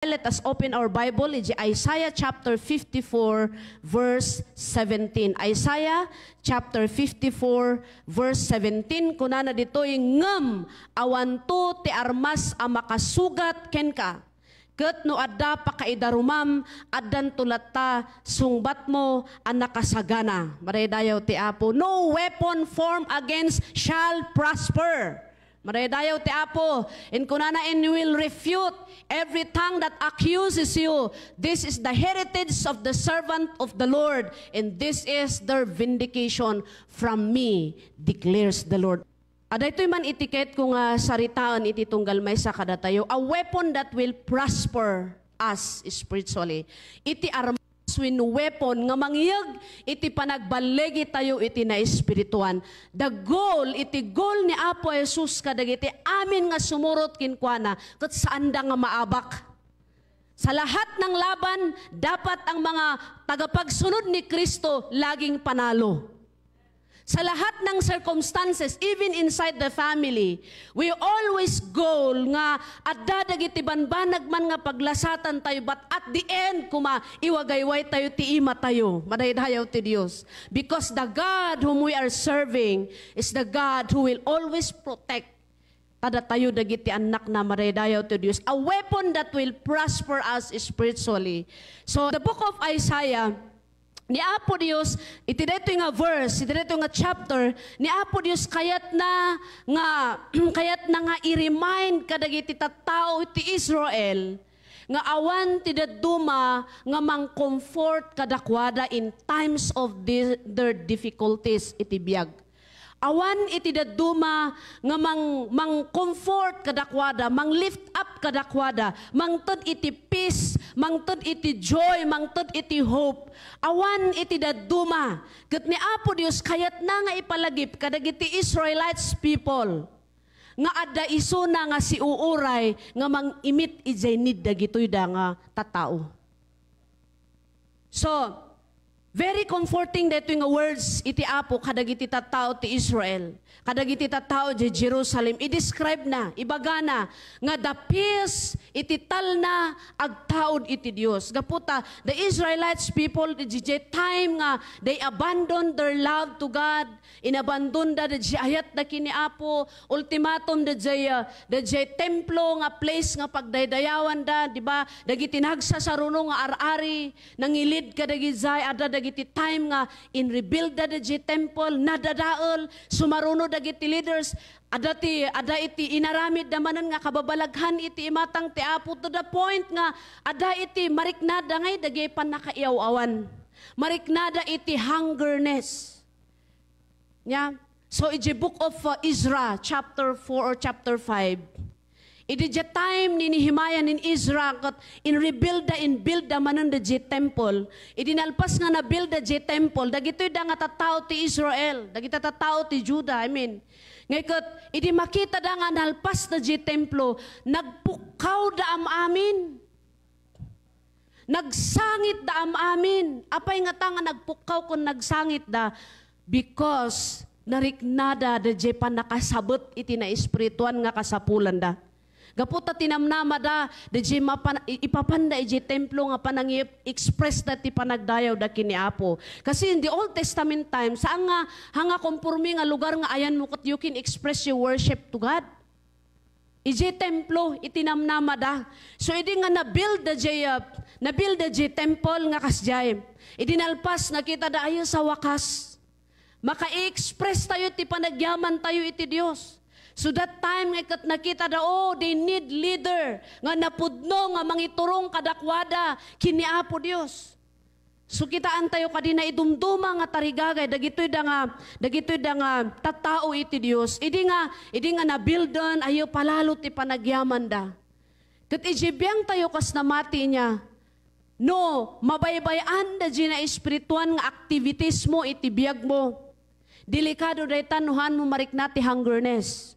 Let us open our Bible in Isaiah chapter 54 verse 17. Isaiah chapter 54 verse 17. Kunana dito'y ngem awan to ti armas a makasugat ken ka. Ket no adda pakaidarumam addan tulata sungbat mo ang nakasagana. Maraydayaw ti Apo. No weapon formed against shall prosper. Maraydayaw ti Apo. And kunana and will refute every tongue that accuses you. This is the heritage of the servant of the Lord, and this is their vindication from me, declares the Lord. Ada ito'y man itiket kung saritaan iti tunggal may sa kadatayo, a weapon that will prosper us spiritually. Iti armas win weapon nga mangyag iti panagbalegi tayo iti na espirituan. The goal, iti goal ni Apo Jesus kadagiti amin nga sumurot kinkwana ket saan da nga maabak. Sa lahat ng laban, dapat ang mga tagapagsunod ni Kristo laging panalo. Sa lahat ng circumstances, even inside the family, we always goal nga adda dagiti banbanag man nga paglasatan tayo, but at the end, kuma iwagayway tayo, ti ima tayo, madaydayaw ti Dios. Because the God whom we are serving is the God who will always protect tada tayo dagiti anak na madaydayaw ti Dios. A weapon that will prosper us spiritually. So, the book of Isaiah, ni Apo Dios, iti dito nga verse, iti dito nga chapter, ni Apo Dios kayat na nga i-remind kadagiti tattao iti Israel, nga awan ti daduma nga mang-comfort kadakwada in times of their difficulties iti biyag. Awan iti daduma nga mang-comfort kadakwada, mang-lift up kadakwada, mangtud iti peace, mangtud iti joy, mangtud iti hope. Awan iti daduma. Ket ni Apo Dios kayat na nga ipalagip kadagiti Israelites people nga adda isuna nga si uuray nga mang-imit ijay need dagitoy da nga tattao. So, very comforting dito nga words iti Apo kadagiti tattao ti Israel, kadagiti tattao di Jerusalem. I-describe na, ibaga na, nga the peace iti tal na agtaod iti Dios. Gaputa, the Israelites people, di time nga, they abandon their love to God, inabandon da di ayat da kini Apo, ultimatum da di templo nga place nga pagdaydayawan da, di ba? Dagiti nagsasaruno nga ar-ari, nangilid kadagiti zay, ada dagiti time nga in rebuild da di temple, nadadaol, sumaruno dagiti leaders, ada iti inaramid damanan nga kababalaghan iti imatang ti Apo to the point nga ada iti mariknada ngay dagay pan nakaiyaw-awan. Mariknada iti hungerness. Yeah. So iti book of Ezra chapter 4 or chapter 5. Iti time ni Nehemiah in Ezra kat in rebuild da manan da temple. Iti nalpas nga na build da temple, dagitoy da nga tattao ti Israel, dagita tattao ti Judah, I mean. Ngayon, iti makita da nga nalpas da templo, nagpukaw da amin. Nagsangit da amin. Apay nga ta nga nagpukaw kung nagsangit da, because nariknada da pan nakasabot iti na espirituan nga kasapulan da. Gaputa tinamnama da ipapanda iti templo nga panang express dati panagdayaw da kini Apo. Kasi in the Old Testament time, saan nga hanga konforme nga lugar nga ayan mo kat you can express your worship to God. Iti templo itinamnama da. So idi nga na-build da temple nga kasjay. Idi nalpas nakita da ayo sa wakas. Maka-express tayo ti panagyaman tayo iti Dios. So that time nga kat nakita da, oh, they need leader nga napudno nga mangiturong kadakwada kini Apo Dios. So kitaan tayo kadina idumduma nga tarigagay dagitoy da nga tattao iti Dios. Idi nga na buildon ayo palalo ti panagyaman da. Ket ijibiyang tayo kas namati niya. No, mabaybayan da na espirituan nga activities mo iti biyag mo. Delikado dayta nuhan mo mariknati hungerness.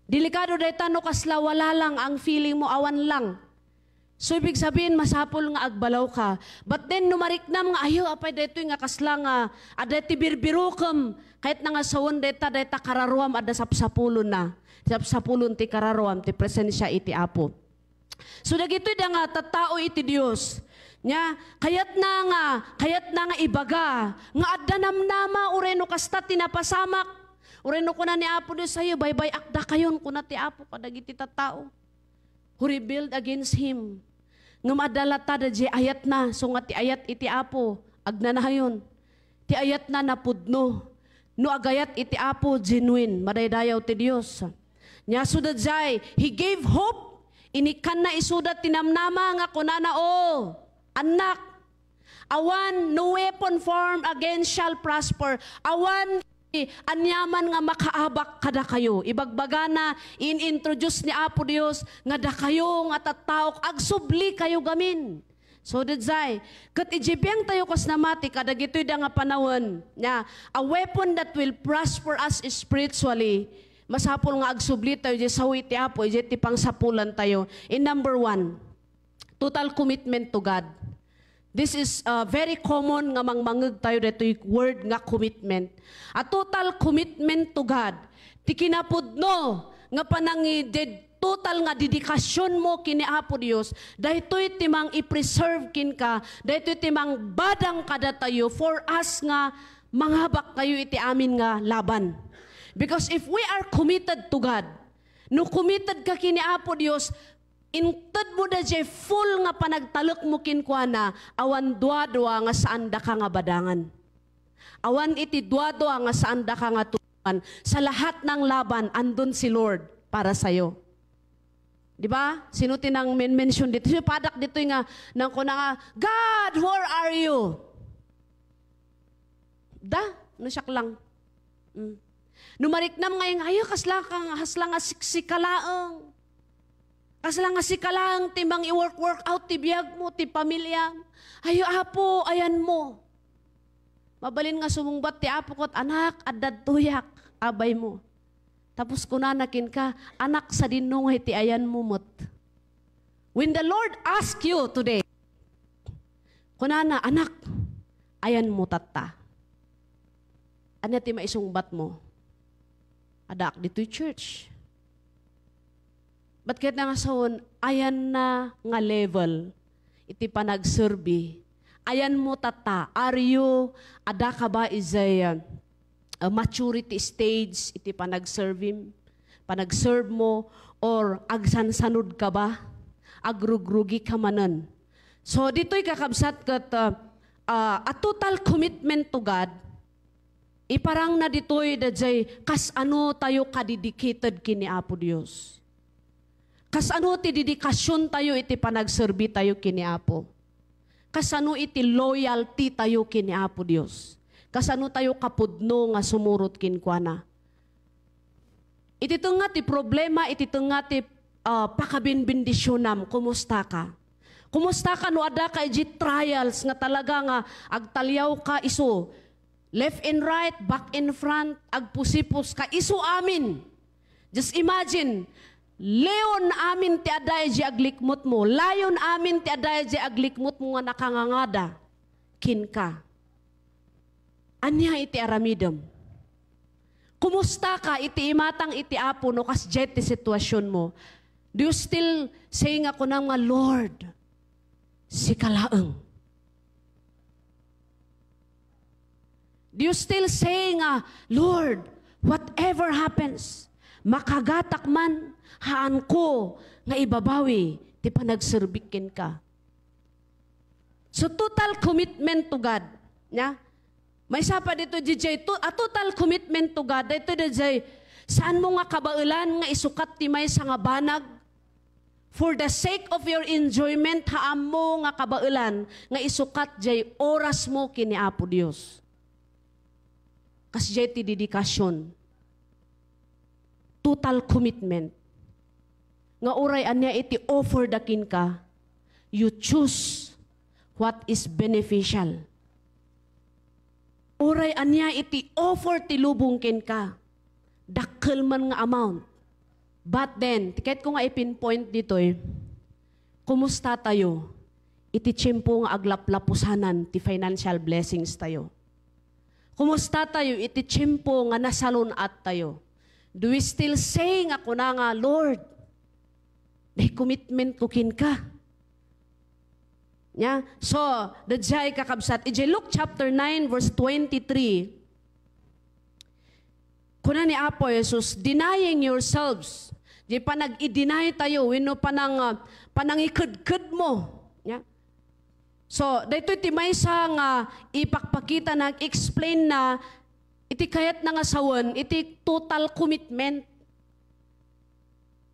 Delikado dayta no kasla wala lang ang feeling mo, awan lang. So ibig sabihin masapol nga agbalaw ka. But then numariknam nga ayo apay dayto nga kasla nga ada ti birbirukam kahit nga sawon dayta kararuam ada sapsapulon na. Sapsapulon ti kararuam ti presensya iti Apo. So dagitoy da nga tattao iti Dios. Nya kayat na nga ibaga nga adda namnama ureno kasta tinapasamak. Ureno ko na ni Apo Dios sayo baybay akda kayon kuna ti Apo kadagiti tattao. Who rebelled against him. Nga madalata da di ayat na so nga ti ayat iti Apo agnanahayon. Ti ayat na napudno. No agayat iti Apo genuine madaydayaw ti Dios. Nya suda jay he gave hope inikan na isudat tinamnama nga kunana anak, awan no weapon formed against shall prosper. Awan anyaman nga makaabak kada kayo. Ibagbaga na in-introduce ni Apo Dios nga da kayo nga tattaok agsubli kayo gamin. So dadzay, kat ijibiyang tayo kas namati kada gitoy da nga panawon nya a weapon that will prosper us spiritually. Masapol nga agsubli tayo di sawi ti Apo, di ti pangsapulan tayo. In number 1, total commitment to God. This is very common nga mangmangeg tayo dito yung word nga commitment. A total commitment to God. Ti kinapudno nga panangided total nga dedikasyon mo kini Apo Dios. Dahitoy timang i-preserve kin ka. Dahitoy timang badang kada tayo for us nga manghabak kayo iti amin nga laban. Because if we are committed to God, no committed ka kini Apo Dios, inted mo da jay full nga panagtalok mo kinkwana, awan dua-dua nga saan da ka nga badangan. Awan iti dua-dua nga saan da ka nga tulungan. Sa lahat ng laban, andun si Lord para sa'yo. Di ba? Sino tinang mention dito? Si padak dito nga, nang ko na nga, God, where are you? No siyak lang. Numariknam ngayon, ayo, haslang nga siksikalaang. Kaslang nga sikalaang timbang i-work out ti biyag mo, ti pamilya. Ayo Apo, ayan mo. Mabalin nga sumungbat ti Apo ko't anak, addad tuyak, abay mo. Tapos kunanakin ka, anak sa dinungay ti ayan mo mot. When the Lord ask you today, kunana, anak, ayan mo tata. Ano ti maisungbat mo? Adak dito'y church. Ba't kahit nga sawon, ayan na nga level, iti panagserbi. Ayan mo tata, are you, ada ka ba is a maturity stage, iti panagserve mo, or agsansanod ka ba? Agrugrugi ka manan. So dito'y kakabsat kat a total commitment to God, iparang na dito'y dajay, kas ano tayo kadedicated kini Apo Dios. Kas ano ti dedikasyon tayo iti panagserbi tayo kini Apo. Kas ano iti loyalty tayo kini Apo Dios. Kas ano tayo kapudno nga sumurot kinkwana. Iti nga ti problema, iti nga ti pakabinbindisyonam, kumusta ka? Kumusta ka no ada ka iti trials nga talaga nga agtalyaw ka iso. Left and right, back and front, agpusipos ka iso amin. Just imagine, leon amin ti aday di aglikmot mo. Layon amin ti aday di aglikmot mo nga nakangangada. Kinka. Anya iti aramidem. Kumusta ka iti imatang iti Apo no kas jet ti sitwasyon mo. Do you still saying ako na nga, Lord, si kalaeng. Do you still saying, Lord, whatever happens, makagatak man, haan ko nga ibabawi, ti panagserbikin ka. So total commitment to God. Yeah? May sapa dito, DJ, a total commitment to God. Dito, DJ, saan mo nga kabailan nga isukat ti may sa nga banag? For the sake of your enjoyment, haam mo nga kabailan nga isukat jay oras mo kini Apo Dios. Kas jay ti dedikasyon. Total commitment. Nga oray anya iti offer dakin ka, you choose what is beneficial. Oray anya iti offer ti lubungkin ka, dakkel man nga amount. But then, kahit ko nga ipinpoint dito kumusta tayo? Iti tiyempo nga aglaplapusanan ti financial blessings tayo. Kumusta tayo? Iti tiyempo nga nasalunat tayo. Do we still say nga kuna nga, Lord, Day commitment ko kin ka. Yeah? So, dajay kakabsat. Ije Luke chapter 9 verse 23. Kuna ni Apo Jesus, denying yourselves. Di pa nag-i-deny tayo, wino panangikad-kad mo. Yeah? So, dito iti may isang ipakpakita, nag-explain na iti kayat na nga sawan, iti total commitment.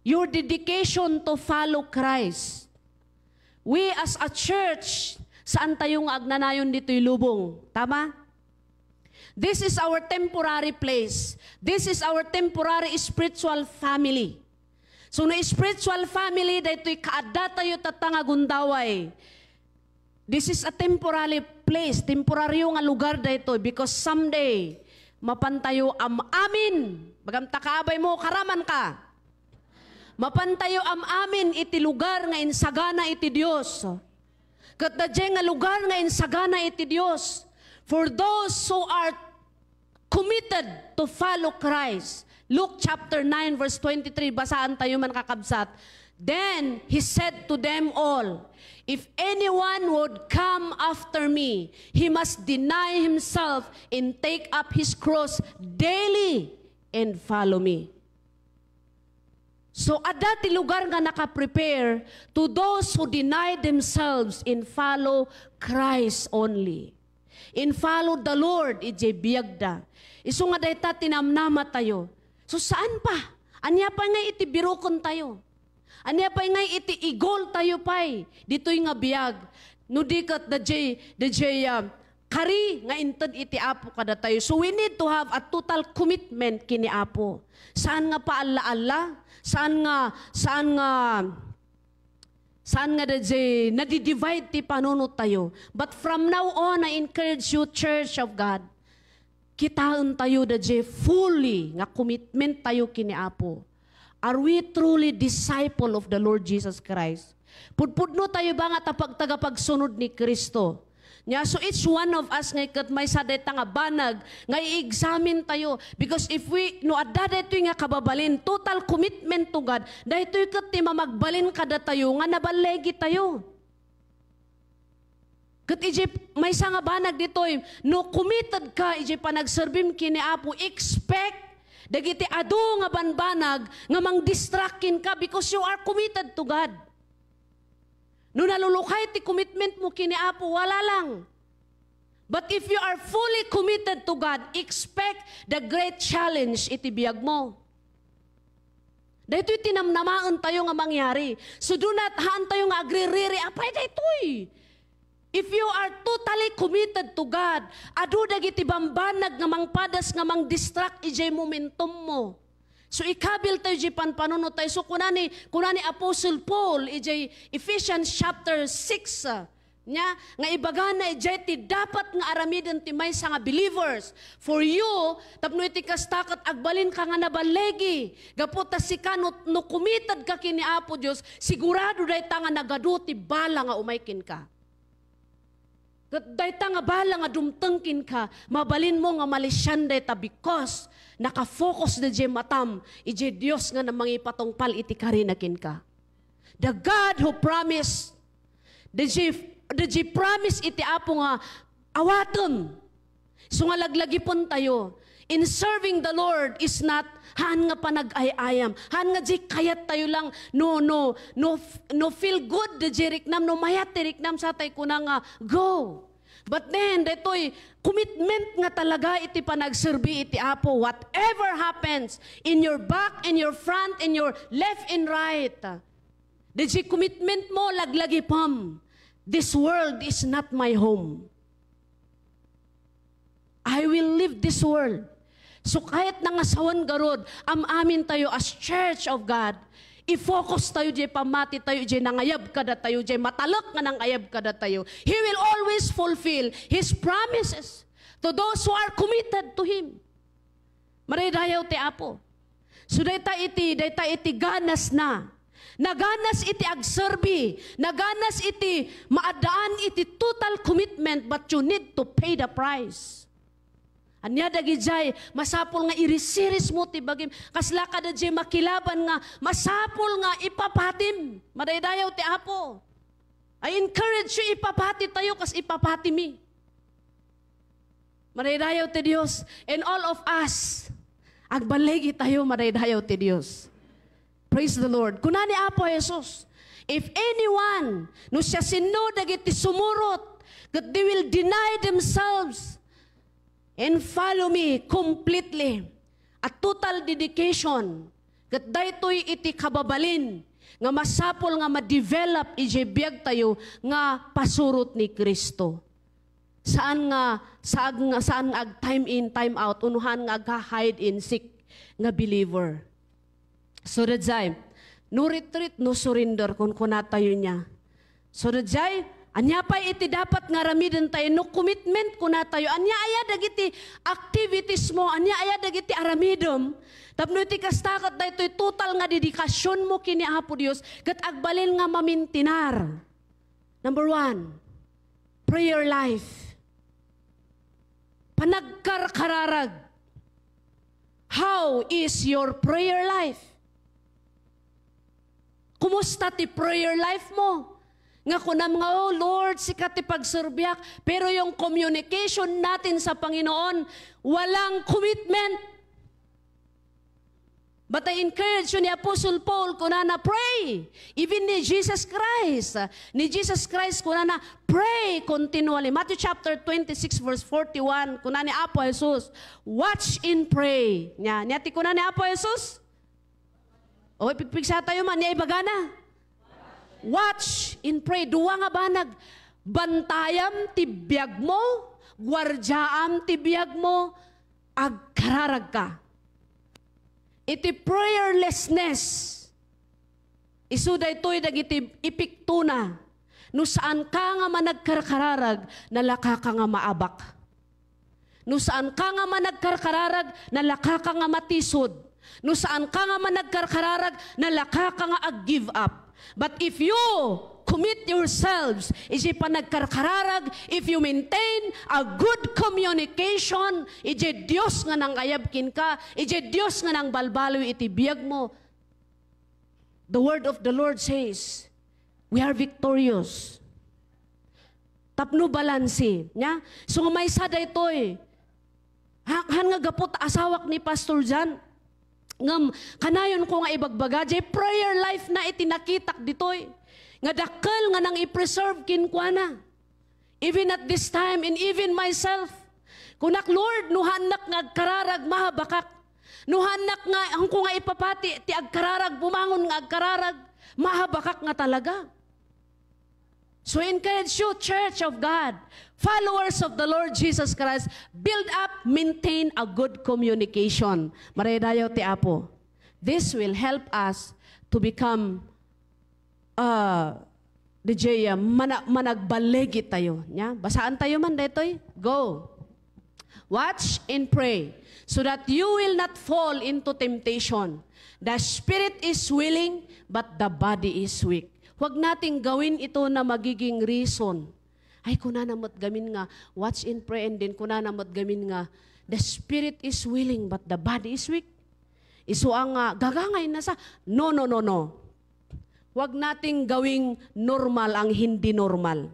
Your dedication to follow Christ. We as a church, saan tayong agnanayon dito'y lubong? Tama? This is our temporary place. This is our temporary spiritual family. So na spiritual family, dito'y kaada tayo tatangagundaway. This is a temporary place, temporaryo nga lugar dito because someday, mapantayo amin. Bagamta kaabay mo, karaman ka. Mapantayo amin iti lugar nga insagana iti Dios. Kat dadya nga lugar nga insagana iti Dios. For those who are committed to follow Christ. Luke chapter 9 verse 23, basaan tayo man kakabsat. Then he said to them all, if anyone would come after me, he must deny himself and take up his cross daily and follow me. So, adati lugar nga nakaprepare to those who deny themselves and follow Christ only. And follow the Lord, ije biyagda. Iso nga dayta tinamnama tayo. So, saan pa? Anya pa nga iti birukon tayo. Anya pa nga iti igol tayo pa'y. Dito'y nga biyag. No dikat kari nga inted iti Apo kada tayo. So, we need to have a total commitment kini Apo. Saan nga pa alla-alla? Saan nga dadya nadi-divide ti panunod tayo. But from now on, I encourage you, Church of God, kitaan tayo dadya fully nga commitment tayo kini Apo. Are we truly disciple of the Lord Jesus Christ? Pudpudno tayo ba nga tagapagsunod ni Kristo? Nya, so each one of us ngay kat may saday nga banag, ngay i-examine tayo. Because if we, no adda dito nga kababalin, total commitment to God, dahito kat ti mamagbalin kada tayo, nga nabalegi tayo. Kat iji, may nga banag dito, no committed ka, iji panagserbim kini Apo, expect, dagiti adu nga banbanag, nga mang-distractin ka because you are committed to God. No nalulukay ti commitment mo kini Apo, wala lang. But if you are fully committed to God, expect the great challenge iti biyag mo. Dahito tinamnamaan tayo nga mangyari. So do not haan tayo nga agririri, apay dahitoy. If you are totally committed to God, adu dagiti bambanag nga mangpadas nga mang-distract ijay momentum mo. So ikabil tayo di panpanunod tayo. So kunani Apostle Paul, ijay Ephesians chapter 6, nya, nga ibagana ijay ti dapat nga aramiden ti maysa nga believers. For you, tapno iti kastakat agbalin ka nga nabalegi. Gaputa si ka no committed ka kini Apo Dios, sigurado day ta nga nagadu ti bala nga umaykin ka. Dayta nga bala nga dumtengkin ka, mabalin mo nga malisyan dayta because nakafocus na di matam, ije Diyos nga na mangipatongpal iti karinakin ka. The God who promised, the promise iti Apo nga awaton. So nga laglagipon tayo, in serving the Lord is not haan nga panag-ay-ayam. Haan nga di kayat tayo lang, no feel good di riknam, no mayat di riknam sa tayo kuna nga, go. But then, dito'y commitment nga talaga iti panagserbi iti Apo. Whatever happens, in your back, in your front, in your left and right, di commitment mo, laglagipam. This world is not my home. I will leave this world. So kahit nangasawan garod, amin tayo as Church of God, i-focus tayo di pamati tayo di nangayab kada tayo di matalak nga nangayab kada tayo. He will always fulfill His promises to those who are committed to Him. Maridayaw ti Apo. So dayta iti ganas na. Naganas iti agserbi. Naganas iti maadaan iti total commitment but you need to pay the price. Anya dagijay masapol nga irisiris mo ti bagim kasla kada jay makilaban nga masapol nga ipapatim madaydayaw ti Apo. I encourage you ipapati tayo kas ipapati mi. Madaydayaw ti Dios and all of us agbalegi tayo madaydayaw ti Dios. Praise the Lord. Kuna ni Apo Jesus, if anyone no siya sino dagiti sumurot that they will deny themselves and follow me completely. A total dedication. Kat daytoy iti kababalin nga masapol nga ma-develop ije biyag tayo nga pasurot ni Kristo. Saan nga saan ag time in time out unuhan nga ag-hide in sick nga believer. So dadzay no retreat no surrender kun kunatayo niya. So dadzay anya pa iti dapat nga ramiden tayo, no commitment ko na tayo. Anya aya dagiti activities mo, anya aya dagiti aramidom. Tapno iti kastakat da ito'y total nga dedikasyon mo kini Apo Dios, kat agbalin nga mamintinar. Number 1, prayer life. Panagkarkararag. How is your prayer life? Kumusta ti prayer life mo? Nga kunam nga, oh Lord, sikat ipagsurbiak, pero yung communication natin sa Panginoon, walang commitment. But I encourage you ni Apostle Paul, kuna na pray. Even ni Jesus Christ. Ni Jesus Christ, kuna na pray continually. Matthew chapter 26 verse 41, kuna ni Apo Jesus, watch and pray. Nyati kuna ni Apo Jesus? O, pigpigsa tayo man, niya ibagana. Watch and pray. Duwa nga banag. Bantayam tibiyag mo, gwardyaam tibiyag mo, agkararag ka. Iti prayerlessness. Isuda ito'y dagiti ipiktuna. No saan ka nga managkarkararag, nalaka ka nga maabak. No saan ka nga managkarkararag, nalaka ka nga matisod. No saan ka nga managkarkararag, nalaka ka nga ag-give up. But if you commit yourselves, iji panagkarkararag, if you maintain a good communication, iji Diyos nga nang ayabkin ka, iji Diyos nga nang balbaloy iti biyag mo. The word of the Lord says, we are victorious. Tapno balansi. Nya? So may sada ito'y, han nga gapot asawak ni Pastor Jan, ngam kanayon ko nga ibagbaga jay prayer life na itinakitak ditoy nga dakkel nga nang i-preserve kinkwana even at this time and even myself kunak Lord nuhanak nga agkararag mahabakak nuhanak nga angko nga ipapati ti agkararag bumangon nga agkararag mahabakak nga talaga. So I encourage you, Church of God, followers of the Lord Jesus Christ, build up, maintain a good communication. Maraydayaw ti Apo. This will help us to become managbalegi tayo. Nya? Basaan tayo man daytoy? Go. Watch and pray so that you will not fall into temptation. The spirit is willing, but the body is weak. Huwag nating gawin ito na magiging reason. Ay, kunanamot gamin nga, watch and pray, and then kunanamot gamin nga, the spirit is willing, but the body is weak. Iso ang gagangay na sa, no. Huwag nating gawing normal ang hindi normal.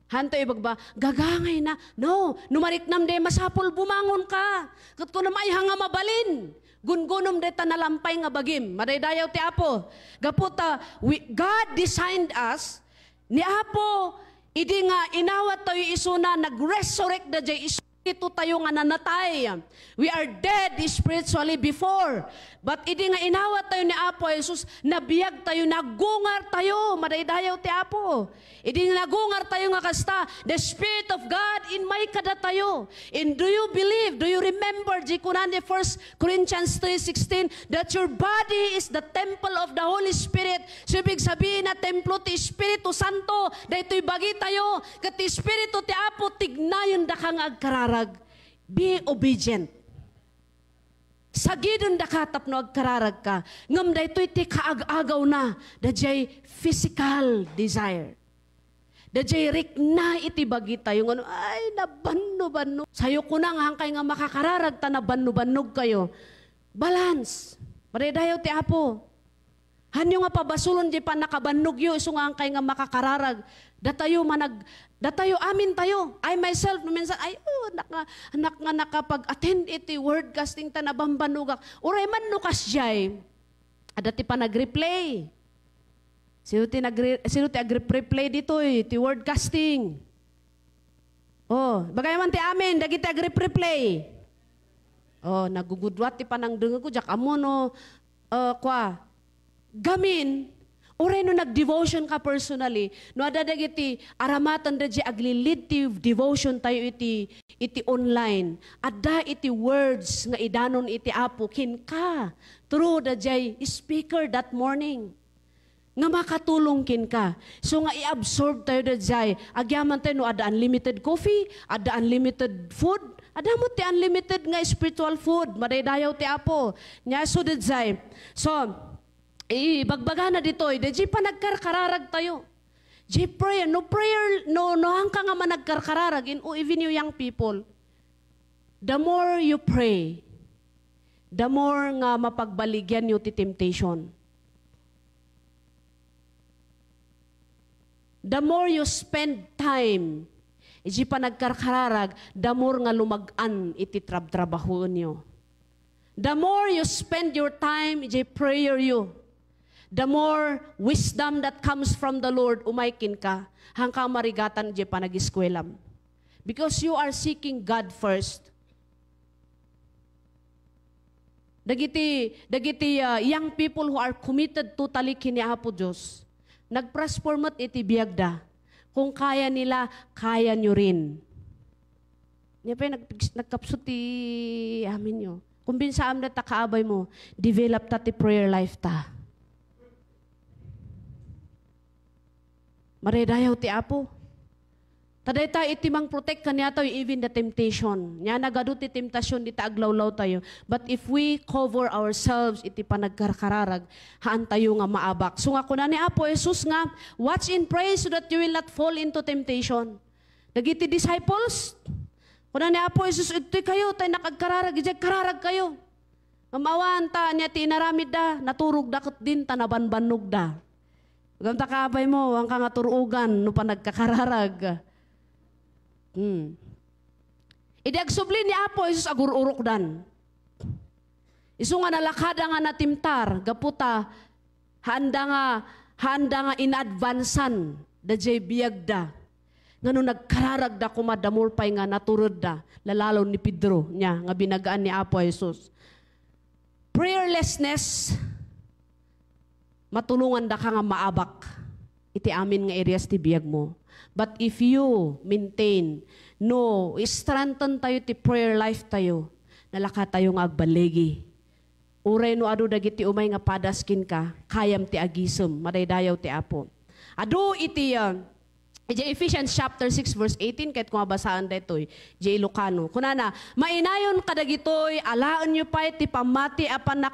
Hanto ibagba, gagangay na, no, numariknam de masapol bumangon ka. Kat ko na may hanga mabalin. Gungunom deta nalampay nga bagim. Madaydayaw ti Apo. Gaputa, God designed us. Ni Apo, idi nga inawat tayo isuna, nag-resurrect na jay ito tayo nga nanatay. We are dead spiritually before. But idi nga inawat tayo ni Apo Jesus, nabiyag tayo, nagungar tayo. Madaydayaw ti Apo. Idi nga nagungar tayo nga kasta, the Spirit of God in may kada tayo. And do you believe, do you remember, Jikunande 1 Corinthians 3:16, that your body is the temple of the Holy Spirit. So ibig sabihin na templo ti Espiritu Santo, dahito'y bagi tayo, kat ti Espiritu ti Apo, tignayon da kang agkararag. Be obedient. Sagidon da katap no agkararag ka. Ngam dahito'y ti kaag-agaw na, da jay physical desire. Dajay rik na iti bagita yung ano, ay nabanno-banno. Sayo ko na nga hangkay nga makakararag ta nabanno-bannog kayo. Balance. Maridayaw ti Apo. Hanyo nga pabasulon di pa nakabannog yo, iso nga hangkay nga makakararag. Datayo amin tayo. I myself, minsan, ay, anak nga nakapag-attend iti word casting ta nabambanugak. Uray man nukas jay. Adati pa nag-replay. Sino ti ag-replay dito ti word casting. Oh, bagay man ti amin, dagiti ag-replay. Oh, nagugudwat ti panang denga ko, jak amo no, gamin, oray no nag-devotion ka personally, no adadag iti aramatan da di aglilid ti devotion tayo iti online, adda iti words nga idanon iti Apo, kin ka, through da di speaker that morning. Nga makatulong kin ka. So nga i-absorb tayo da di, agyaman tayo no ada unlimited coffee, ada unlimited food, ada mo ti unlimited nga spiritual food, madaydayaw ti Apo. Nya so da di. So, ibagbaga na dito, di pa nagkarkararag tayo. Di prayer, no hangka nga man nagkarkararag, even you young people, the more you pray, the more nga mapagbaligyan nyo ti temptation. The more you spend time, di pa nagkarkararag, the more nga lumagan iti trabaho nyo. The more you spend your time, di prayer you, the more wisdom that comes from the Lord, umaikin ka, hanggang marigatan di pa nag-iskwelam. Because you are seeking God first. Dagiti young people who are committed totally kini Apo Diyos, nagprasformat iti biyagda. Kung kaya nila, kaya nyo rin. Niya pa nagkapsot ti amin nyo. Kung binsaam na ta kaabay mo, develop ta ti prayer life ta. Maridayaw ti Apo. Taday tayo itimang protect kanya tayo even the temptation. Nya nagado ti temptasyon di ta aglawlaw tayo. But if we cover ourselves iti panagkarkararag, haan tayo nga maabak. So nga kuna ni Apo Jesus nga, watch and pray so that you will not fall into temptation. Dagiti disciples, kuna ni Apo Jesus, iti kayo, tayo nakagkararag, iti kararag kayo. Mamawan ta, niya ti inaramid da, naturog dakot din, tanabanbanog da. Gamta kaabay mo, ang kangaturugan, no pa nagkakararag. Idagsubli ni Apo Jesus agururok dan. Isu nga nalakada nga natimtar, gaputa, handa nga in-advansan, da jay biyagda. Nga no nagkararag da kumadamor pay nga naturod da, lalalo ni Pedro niya, nga binagaan ni Apo Jesus. Prayerlessness, matulungan da ka nga maabak, iti amin nga areas ti biyag mo. But if you maintain, strengthen tayo ti prayer life tayo, nalaka tayo nga agbalegi. Uray no adu dagiti umay nga padaskin ka, kayam ti agisem, madaydayaw ti Apo. Adu iti Ephesians chapter 6 verse 18, kahit kung mabasaan dito'y, Ilocano. Kunana, mainayon kadagitoy, alaan nyo pa iti pamati apan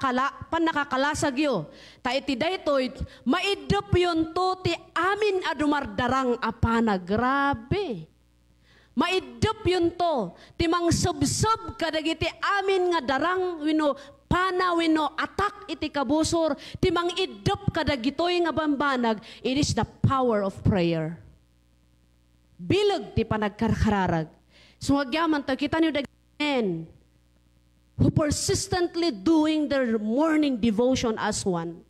nakakalasag yo. Ta iti daytoy, maidop yun to ti amin adumardarang apana. Grabe. Maidop yun to, ti mangsubsub kadagiti amin nga darang wino, panawino atak iti kabusor, ti mangidop kadagitoy nga bambanag. It is the power of prayer. Bilag ti panagkarkararag. So agyaman tayo, kita niyo men who persistently doing their morning devotion as one.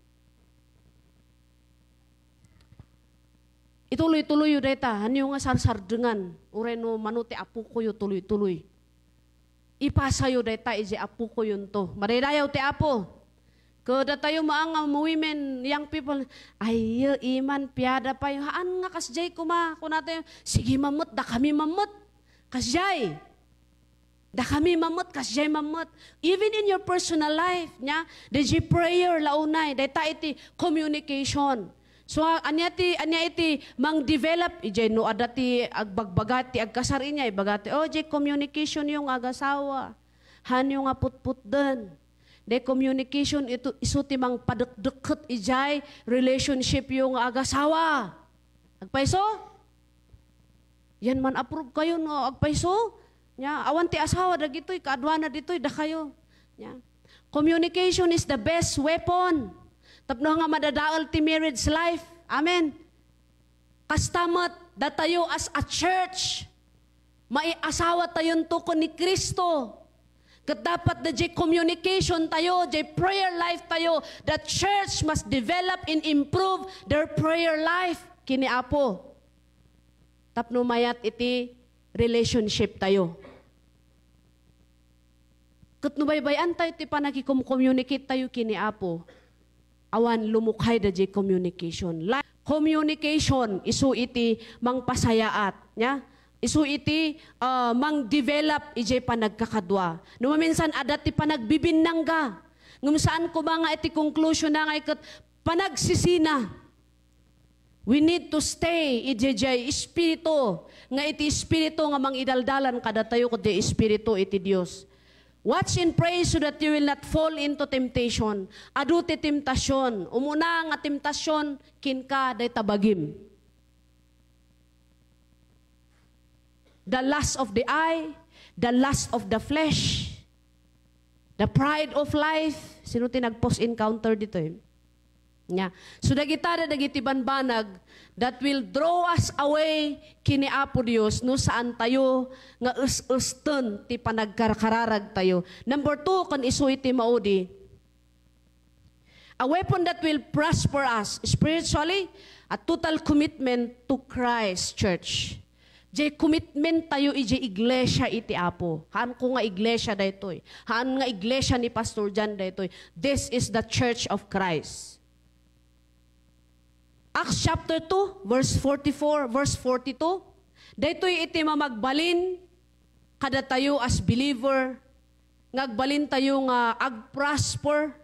Ituloy-tuloy yun deta, ano nga sarsardengan, ureno manuti apu ko yun tuloy-tuloy. Ipasa yun deta, iji apu ko yun to. Maridayaw ti Apo. Kada tayo maanga women, young people, ay iman, piyada pa yung haan nga kasjay kuma. Kung natin, sige mamut, da kami mamut. Kasjay. Da kami mamut, kasjay mamut. Even in your personal life, nya, the prayer launay, data iti communication. So, anya iti mang-develop, ijay no adati agbagbagati, agkasar inya, ibagati, communication yung agasawa. Han yung aput-put din. The communication ito isu timang padekdeket ijay relationship yung agasawa. Agpaiso? Yan man approve kayo no agpaiso. Nya awan ti asawa dagitoy kaadwana ditoy da kayo. Nya. Communication is the best weapon. Tapno nga madadaol ti marriage life. Amen. Kastamat datayo as a church. Maiasawa tayon tukon ni Kristo. Kat dapat da jay communication tayo, jay prayer life tayo. The church must develop and improve their prayer life. Kini Apo. Tapno mayat iti relationship tayo. Kat nubaybayan tayo ti panagkikom-communicate tayo kini Apo. Awan lumukhay da jay communication. Communication isu iti mangpasayaat. Nya? Isu iti mang-develop ijay panagkakadwa. Numaminsan adat ti panagbibinang ga. Ngum saan ko ba nga iti conclusion na nga ikat panagsisina. We need to stay ijay espiritu. Nga iti espiritu nga mang-idaldalan kada tayo kundi espiritu iti Dios. Watch and pray so that you will not fall into temptation. Adu ti temptasyon. Umuna nga temptasyon kinka day tabagim. The lust of the eye, the lust of the flesh, the pride of life. Sino tinag-post encounter dito eh? Yeah. So dagita dagiti banbanag that will draw us away kini Apo Dios no saan tayo nga us-usten ti panagkarkararag tayo. Number 2 kan isu iti maudi. A weapon that will prosper us spiritually, a total commitment to Christ, church. Jay commitment tayo iti iglesia iti Apo. Haan ko nga iglesia daytoy. Haan nga iglesia ni Pastor Jan daytoy. This is the church of Christ. Acts chapter 2, verse 44, verse 42. Daytoy iti mamagbalin kada tayo as believer. Ngagbalin tayo nga agprosper.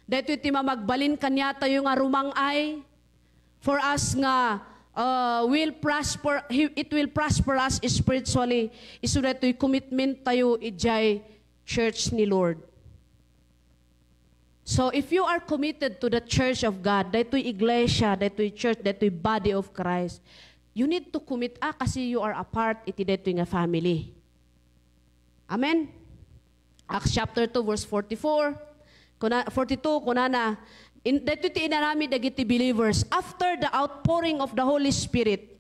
Daytoy iti mamagbalin kanya tayo nga rumangay. For us nga will prosper, it will prosper us spiritually. Isu daytoy commitment tayo ijay church ni Lord. So if you are committed to the church of God, daytoy iglesia, daytoy church, daytoy body of Christ, you need to commit kasi you are a part iti daytoy nga family. Amen. Acts chapter 2 verse 44, 42 kunana dito ti inarami dagiti believers after the outpouring of the Holy Spirit.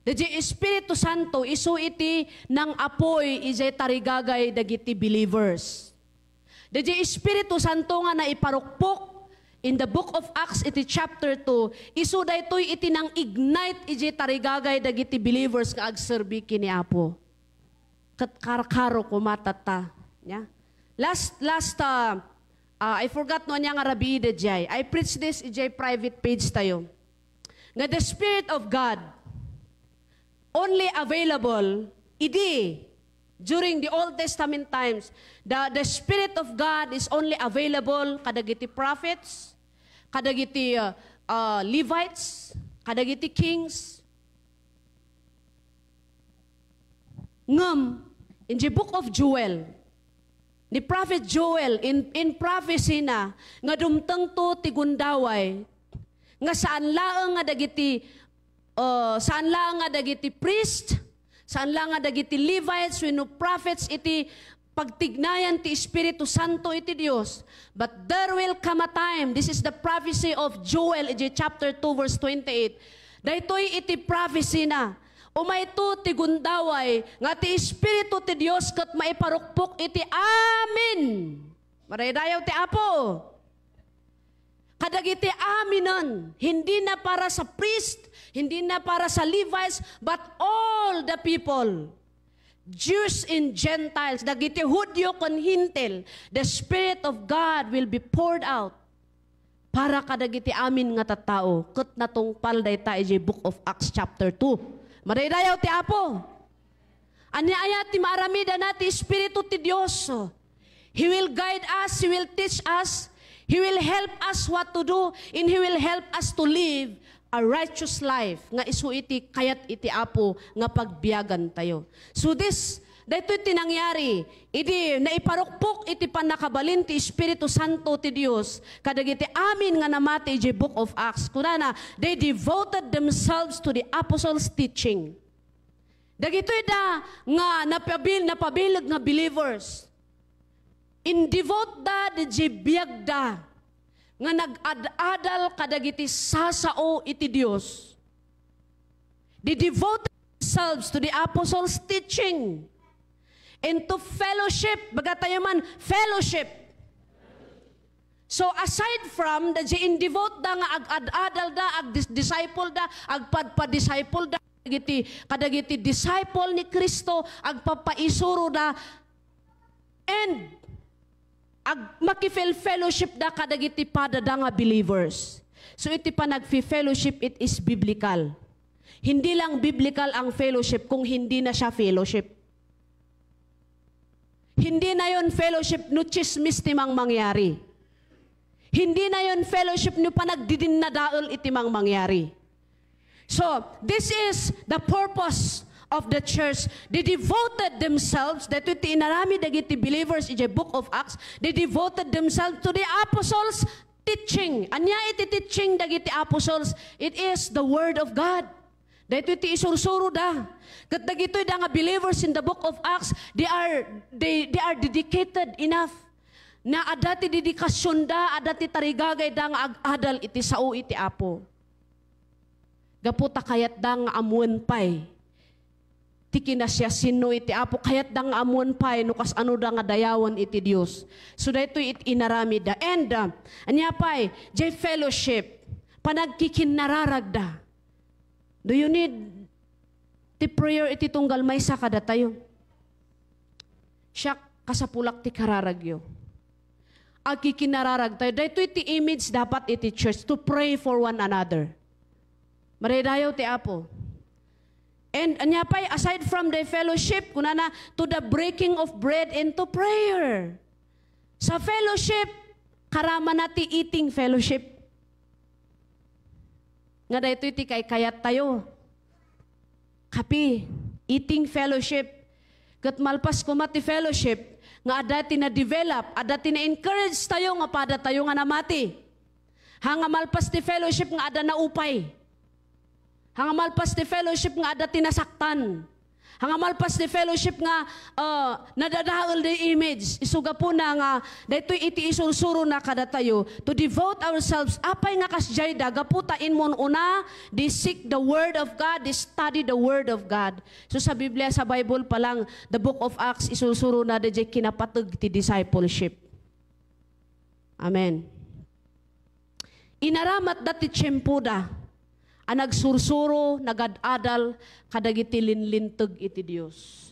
The Espiritu Santo isu iti nang apoy ijay tarigagay dagiti believers. The Espiritu Santo nga naiparukpok in the book of Acts iti chapter 2 isu daytoy iti nang ignite ijay tarigagay dagiti believers nga agserbi kini Apo. Ket karkaro kumatata. Yeah? Last I forgot no niya nga rabi jay. I preach this ijay private page tayo. Nga the Spirit of God only available during the Old Testament times. The Spirit of God is only available kadagiti prophets, kadagiti Levites, kadagiti kings. Ngam in the book of Joel, ni Prophet Joel, in prophecy na, nga dumtang to tigundaway, nga saan laang nga dagiti priest, saan laang nga dagiti Levites, wenno prophets, iti pagtignayan ti Espiritu Santo iti Dios. But there will come a time, this is the prophecy of Joel, chapter 2, verse 28. Daytoy iti prophecy na, umayto ti gundaway nga ti Espiritu ti Dios ket maiparukpok iti amin. Maraydayaw ti Apo. Kadagiti aminan, hindi na para sa priest, hindi na para sa Levites, but all the people, Jews and Gentiles, dagiti Hudyo kon Hintil, the Spirit of God will be poured out para kadagiti amin nga tattao ket natungpal dayta iti book of Acts chapter 2. Maraydayaw ti Apo. Aniaya ti maaramida na ti Espiritu ti Dios. He will guide us, He will teach us, He will help us what to do, and He will help us to live a righteous life. Nga isu iti kayat iti Apo nga pagbiyagan tayo. So this, dito iti nangyari, iti naiparukpok iti panakabalin ti Espiritu Santo ti Dios, kadagiti amin nga namati iti book of Acts. Kunana, they devoted themselves to the apostles' teaching. Dagitoy da nga napabilog nga believers. In devote da di biyag da nga nag-adal kadagiti sasao iti Dios. They devote themselves to the apostles' teaching and to fellowship. Baga tayo man, fellowship. So aside from the in-devote da nga ag-adal da, ag-disciple da, agpadpa-disciple da, kadagiti disciple ni Kristo, agpapaisuro da, and makifel-fellowship da kadagiti padada nga believers. So iti pa nagfi-fellowship, it is biblical. Hindi lang biblical ang fellowship kung hindi na siya fellowship. Hindi na yon fellowship no chismis timang mangyari. Hindi na yon fellowship no panagdidin na daol itimang mangyari. So, this is the purpose of the church. They devoted themselves, that iti inarami dagiti believers in the book of Acts, they devoted themselves to the apostles' teaching. Anya iti teaching dagiti apostles? It is the word of God. Dahito iti isursuro da. Kat dagitoy da nga believers in the book of Acts, they are dedicated enough na adati dedikasyon da, adati tarigagay da nga ag-adal iti sao iti Apo. Gaputa kayat da nga amuan pay. Tiki na siya sino iti Apo, kayat da nga amuan pay, no kas ano da nga dayawan iti Dios. So dahito iti inarami da. And, anya pay, jay fellowship, panagkikinararag da. Do you need ti prayer iti tunggal may sa kada tayo? Siya kasapulak ti kararagyo. Agkikinararag tayo. Dahito iti image dapat iti church to pray for one another. Maridayo ti Apo. And anya pa'y aside from the fellowship, kunana to the breaking of bread and to prayer. Sa fellowship, karama na ti eating fellowship. Nga dahito iti kayat tayo. Kapi, eating fellowship. Kat malpas kumati fellowship, nga adati na develop, adati na encourage tayo, nga pada tayo nga namati. Hanga malpas ti fellowship, nga ada na upay. Hanga malpas ti fellowship, nga adati nasaktan. Hanga malpas ti fellowship, nga nadadaal the image. Isuga po na nga, dahito iti isursuro na kada tayo, to devote ourselves, apay nga kasjay da, gaputain mon una, they seek the word of God, they study the word of God. So sa Biblia, sa Bible pa lang, the book of Acts, isursuro na, dahil kinapatag ti discipleship. Amen. Inaramat dati tiyempo da, ang nagsursuro, nagadadal, kadagiti linlintag iti Diyos.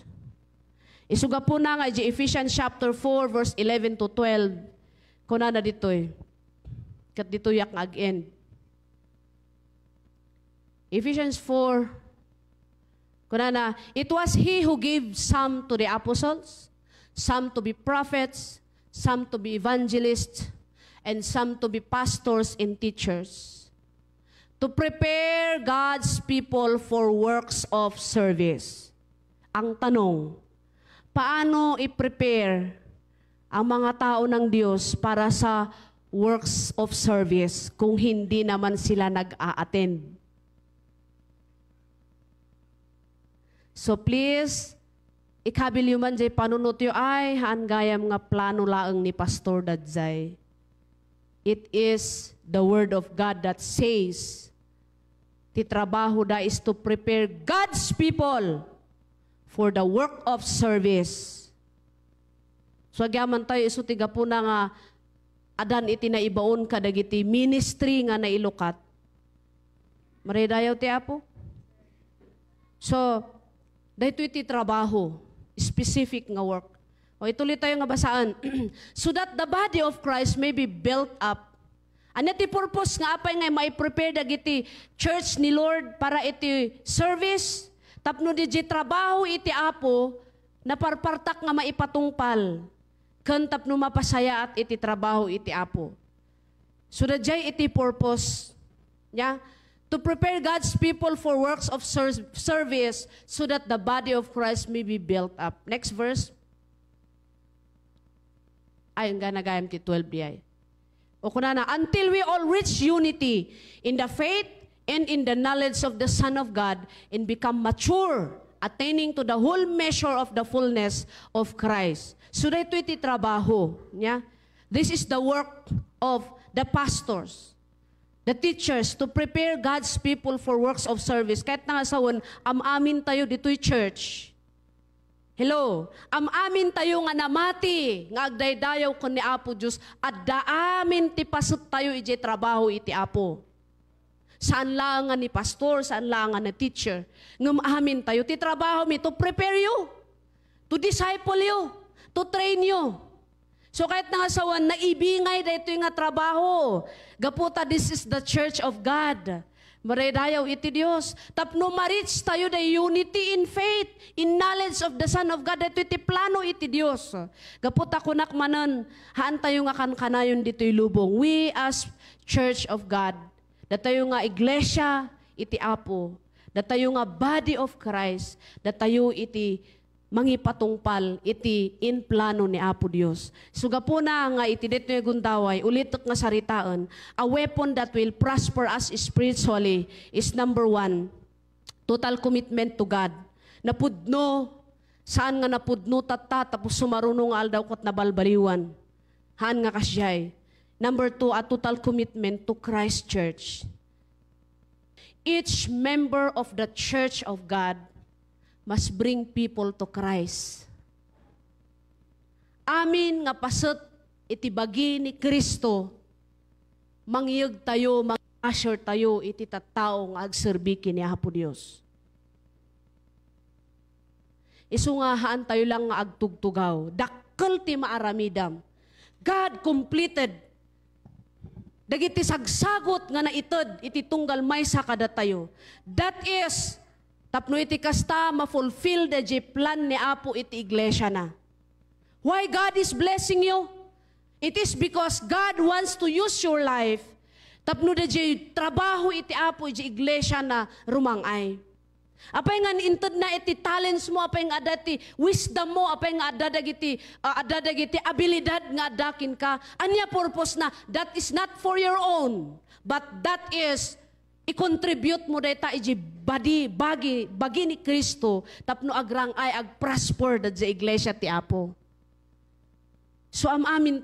Isuga po na nga, Ephesians chapter 4, verse 11 to 12. Kuna na ditoy. Kat dito yak ag-end. Ephesians 4, kuna na, it was He who gave some to the apostles, some to be prophets, some to be evangelists, and some to be pastors and teachers, to prepare God's people for works of service. Ang tanong, paano i-prepare ang mga tao ng Diyos para sa works of service kung hindi naman sila nag-a-attend? So please, ikabil man jay panunot yo ay haan gayam nga plano laeng ni Pastor Dadzay. It is the word of God that says, ti trabaho da is to prepare God's people for the work of service. So agyaman tayo iso tiga po na nga adan iti na ibaon kadagiti ministry nga nailukat. Maridayaw ti Apo? So, dahito iti trabaho, specific nga work. O ituloy tayo nga basaan. So that the body of Christ may be built up. Ano ti purpose nga apay nga may prepare dagiti church ni Lord para iti service, tapno di trabaho iti Apo, na parpartak nga maipatungpal, kan tapno mapasaya at iti trabaho iti Apo. So dadjay iti purpose niya, to prepare God's people for works of service so that the body of Christ may be built up. Next verse. Ay, ang ganagayam ti 12 biyay. O kunana, until we all reach unity in the faith and in the knowledge of the Son of God and become mature, attaining to the whole measure of the fullness of Christ. So dito iti trabaho. Yeah? This is the work of the pastors, the teachers, to prepare God's people for works of service. Kahit nga sawon, am-amin tayo dito'y church. Hello? Am-amin tayo nga namati, nga agdaydayaw ko ni Apo Diyos, at daamin ti pasot tayo iti trabaho iti Apo. Saan lang nga ni pastor, saan lang nga ni teacher. Ngam amin tayo, ti trabaho mi to prepare you, to disciple you, to train you. So kahit nangasawan, naibingay dito yung nga trabaho. Gaputa, this is the church of God. Maredayaw iti Diyos. Tapno ma-reach tayo the unity in faith, in knowledge of the Son of God. Dito iti plano iti Diyos. Gaputa kunak manan, haan tayo nga kankanayon dito yung lubong. We as church of God, datayo nga iglesia iti Apo, datayo nga body of Christ, datayo iti mangipatungpal iti in plano ni Apo Dios. Suga po na nga iti dito yung gundaway, ulitok nga saritaan, a weapon that will prosper us spiritually is number 1, total commitment to God. Napudno, saan nga napudno tata, tapos sumarunong aldaw kot nabalbaliwan. Haan nga kasyay. Number 2, a total commitment to Christ Church. Each member of the Church of God must bring people to Christ. Amin nga pasot iti bagi ni Kristo, mangyag tayo, mag-assure tayo iti tattao nga agserbiki ni Apo Dios. Isungahaan tayo lang nga agtugtugaw. Dakkel ti maaramidam. God completed. Dagiti sagsagot nga naitod iti tunggal maysa kada tayo. That is tapno iti kasta ma-fulfill the plan ni Apo iti iglesia na. Why God is blessing you? It is because God wants to use your life. Tapno da trabaho iti Apo iti iglesia na rumangay. Apay nga intod na iti talents mo, apay nga adati wisdom mo, apay nga adadagiti abilidad nga adakin ka. Anya purpose na that is not for your own, but that is i-contribute mo deta iti bagi ni Kristo tapno agrang ay ag-prosper da iglesia ti Apo. So am-amin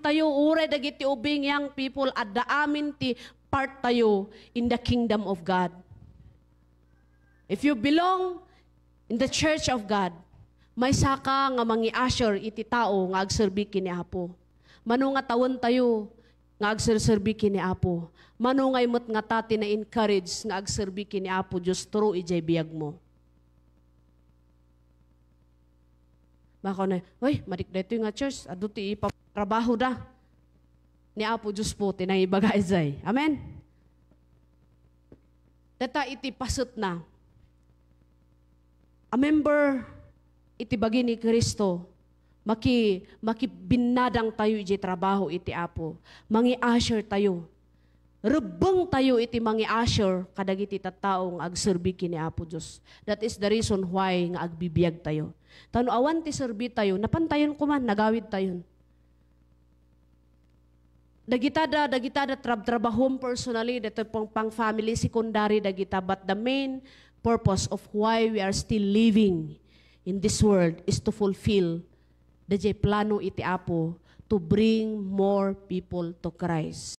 tayo, uray dagiti ubing young people at daamin ti part tayo in the kingdom of God. If you belong in the church of God, may saka nga mangi-assure iti tao nga agserbiki ni Apo. Mano nga tawon tayo nga agserbiki ni Apo. Mano ngay mo't nga tati na encourage nga agserbiki ni Apo Diyos through ijay biyag mo. Baka na, oy, madik dito nga church, aduti ipatrabaho da. Ni Apo Diyos po, tinangibagay zay. Amen? Data iti pasot na. A member iti bagi ni Kristo, makibinadang tayo iti trabaho iti Apo. Mangi-assure tayo. Rebeng tayo iti mangi-assure kadagiti tattaong agserbiki ni Apo Diyos. That is the reason why nga agbibiyag tayo. Tano awan ti serbi tayo, napantayon kuman, nagawid tayon. Dagitada trabahom personally, dito pang family, secondary dagita, but the main purpose of why we are still living in this world is to fulfill the plano iti Apo to bring more people to Christ.